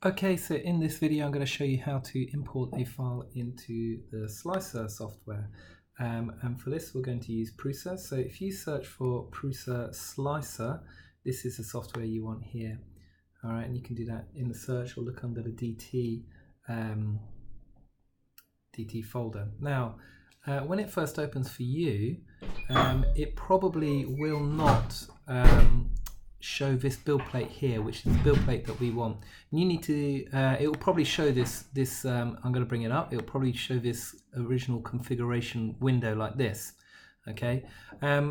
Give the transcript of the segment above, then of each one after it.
Okay, so in this video I'm going to show you how to import a file into the Slicer software. And for this we're going to use Prusa. So if you search for Prusa Slicer, this is the software you want here. Alright, and you can do that in the search or look under the DT folder. Now, when it first opens for you, it probably will not show this build plate here, which is the build plate that we want. And you need to, it will probably show this, I'm going to bring it up, it will probably show this original configuration window like this. Okay,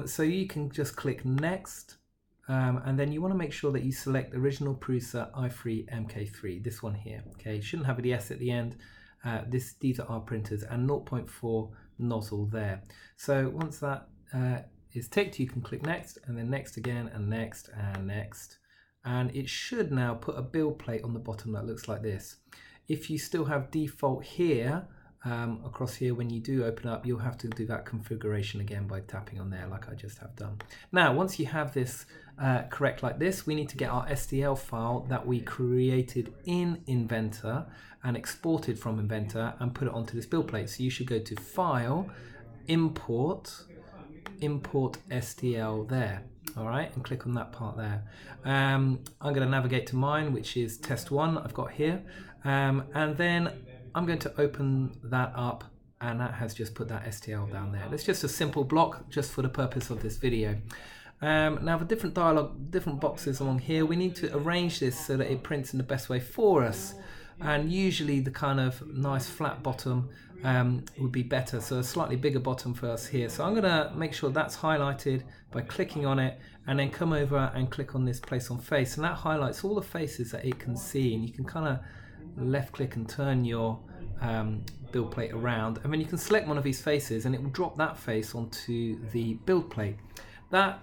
so you can just click next, and then you want to make sure that you select original Prusa i3 MK3, this one here. Okay, you shouldn't have the S at the end. These are our printers and 0.4 nozzle there. So once that is ticked, you can click next and then next again and next and next, and it should now put a build plate on the bottom that looks like this. If you still have default here, across here, when you do open up, you'll have to do that configuration again by tapping on there like I just have done. Now once you have this correct like this, we need to get our STL file that we created in Inventor and exported from Inventor and put it onto this build plate. So you should go to File, Import STL there. Alright, and click on that part there. I'm going to navigate to mine, which is test 1 I've got here, and then I'm going to open that up, and that has just put that STL down there. It's just a simple block just for the purpose of this video. Now the different different boxes along here, we need to arrange this so that it prints in the best way for us, and usually the kind of nice flat bottom would be better, so a slightly bigger bottom for us here. So I'm going to make sure that's highlighted by clicking on it, and then come over and click on this place on face, and that highlights all the faces that it can see, and you can kind of left click and turn your build plate around, and then you can select one of these faces and it will drop that face onto the build plate. That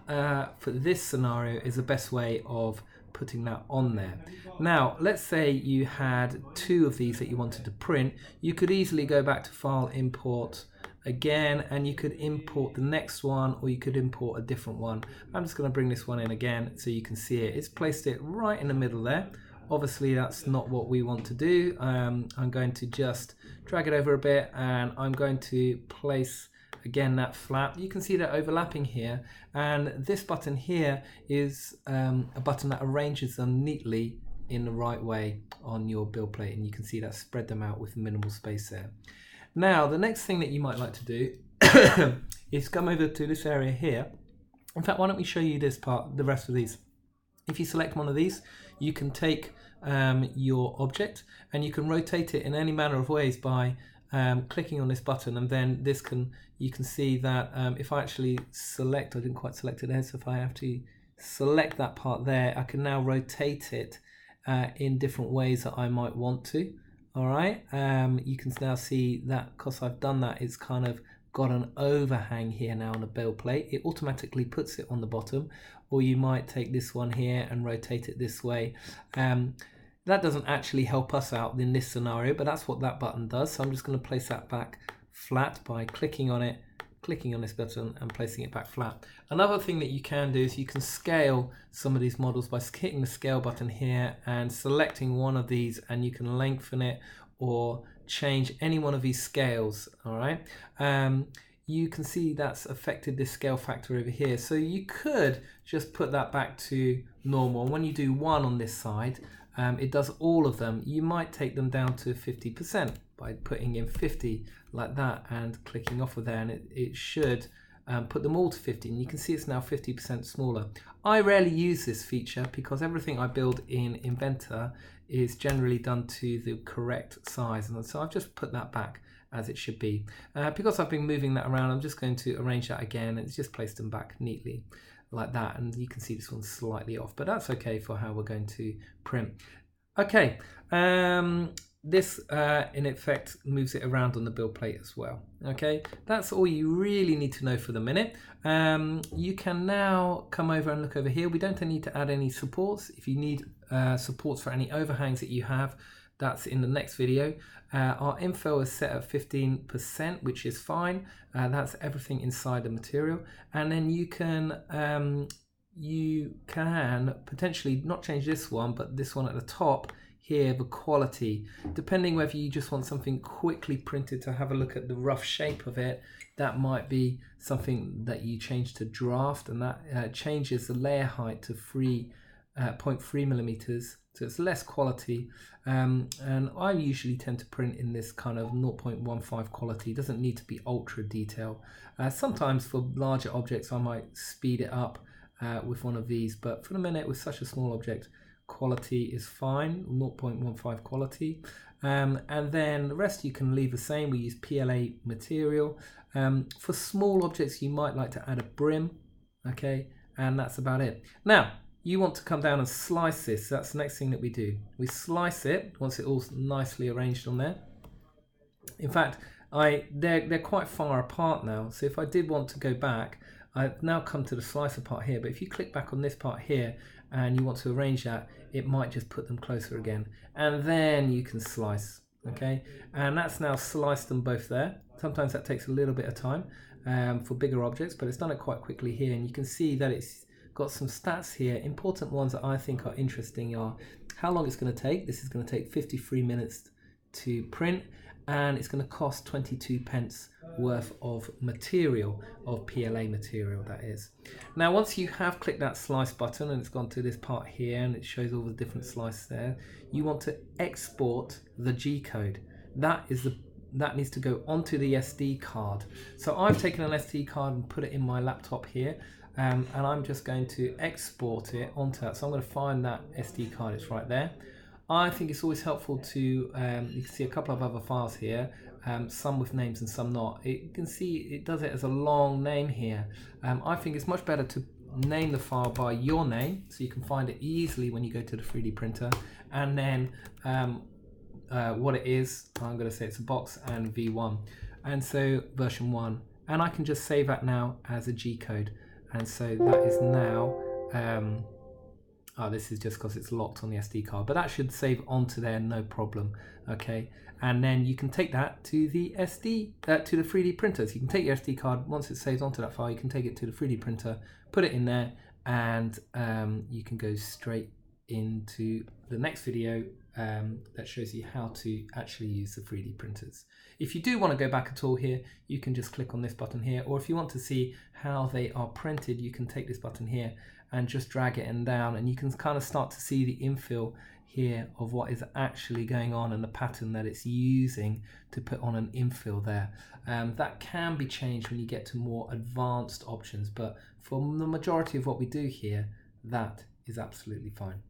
for this scenario is the best way of putting that on there. Now let's say you had 2 of these that you wanted to print. You could easily go back to File, Import again, and you could import the next one, or you could import a different one. I'm just going to bring this one in again so you can see it. It's placed it right in the middle there. Obviously that's not what we want to do. I'm going to just drag it over a bit, and I'm going to place again that flap. You can see that overlapping here, and this button here is a button that arranges them neatly in the right way on your build plate, and you can see that spread them out with minimal space there. Now the next thing that you might like to do is come over to this area here. In fact, why don't we show you this part, the rest of these. If you select one of these, you can take your object and you can rotate it in any manner of ways by clicking on this button, and then this you can see that if I actually select, I didn't quite select it there, so if I have to select that part there, I can now rotate it in different ways that I might want to. Alright, you can now see that because I've done that, it's kind of got an overhang here now on the build plate. It automatically puts it on the bottom, or you might take this one here and rotate it this way. That doesn't actually help us out in this scenario, but that's what that button does. So I'm just going to place that back flat by clicking on it, clicking on this button and placing it back flat. Another thing that you can do is you can scale some of these models by hitting the scale button here and selecting one of these, and you can lengthen it or change any one of these scales. All right, you can see that's affected this scale factor over here, so you could just put that back to normal. When you do 1 on this side, it does all of them. You might take them down to 50% by putting in 50 like that and clicking off of there, and it should put them all to 50, and you can see it's now 50% smaller. I rarely use this feature because everything I build in Inventor is generally done to the correct size, and so I've just put that back as it should be. Because I've been moving that around, I'm just going to arrange that again. It's just placed them back neatly like that, and you can see this one's slightly off, but that's okay for how we're going to print. Okay, this in effect moves it around on the build plate as well. Okay, that's all you really need to know for the minute. You can now come over and look over here. We don't need to add any supports. If you need supports for any overhangs that you have, that's in the next video. Our info is set at 15%, which is fine. That's everything inside the material, and then you can you can potentially not change this one, but this one at the top here, the quality, depending whether you just want something quickly printed to have a look at the rough shape of it. That might be something that you change to draft, and that changes the layer height to 0.3 millimeters, so it's less quality. And I usually tend to print in this kind of 0.15 quality. It doesn't need to be ultra detail. Sometimes for larger objects I might speed it up with one of these, but for the minute with such a small object, quality is fine, 0.15 quality. And then the rest you can leave the same. We use PLA material. For small objects you might like to add a brim, okay, and that's about it. Now you want to come down and slice this. That's the next thing that we do. We slice it once it's all nicely arranged on there. In fact, they're quite far apart now, so if I did want to go back, I've now come to the slicer part here, but if you click back on this part here and you want to arrange that, it might just put them closer again, and then you can slice, okay? And that's now sliced them both there. Sometimes that takes a little bit of time for bigger objects, but it's done it quite quickly here, and you can see that it's got some stats here. Important ones that I think are interesting are how long it's going to take. This is going to take 53 minutes to print, and it's going to cost 22 pence worth of material, of PLA material that is. Now once you have clicked that slice button and it's gone to this part here and it shows all the different slices there, you want to export the G code. That needs to go onto the SD card. So I've taken an SD card and put it in my laptop here, and I'm just going to export it onto that. So I'm going to find that SD card, it's right there. I think it's always helpful to, you can see a couple of other files here, some with names and some not. You can see it does it as a long name here. I think it's much better to name the file by your name so you can find it easily when you go to the 3D printer, and then what it is. I'm going to say it's a box and V1, and so version 1, and I can just save that now as a G code, and so that is now this is just because it's locked on the SD card, but that should save onto there no problem, okay? And then you can take that to the to the 3D printer. So you can take your SD card, once it saves onto that file, you can take it to the 3D printer, put it in there, and you can go straight into the next video that shows you how to actually use the 3D printers. If you do want to go back at all here, you can just click on this button here, or if you want to see how they are printed, you can take this button here and just drag it and down, and you can kind of start to see the infill here of what is actually going on and the pattern that it's using to put on an infill there. That can be changed when you get to more advanced options, but for the majority of what we do here, that is absolutely fine.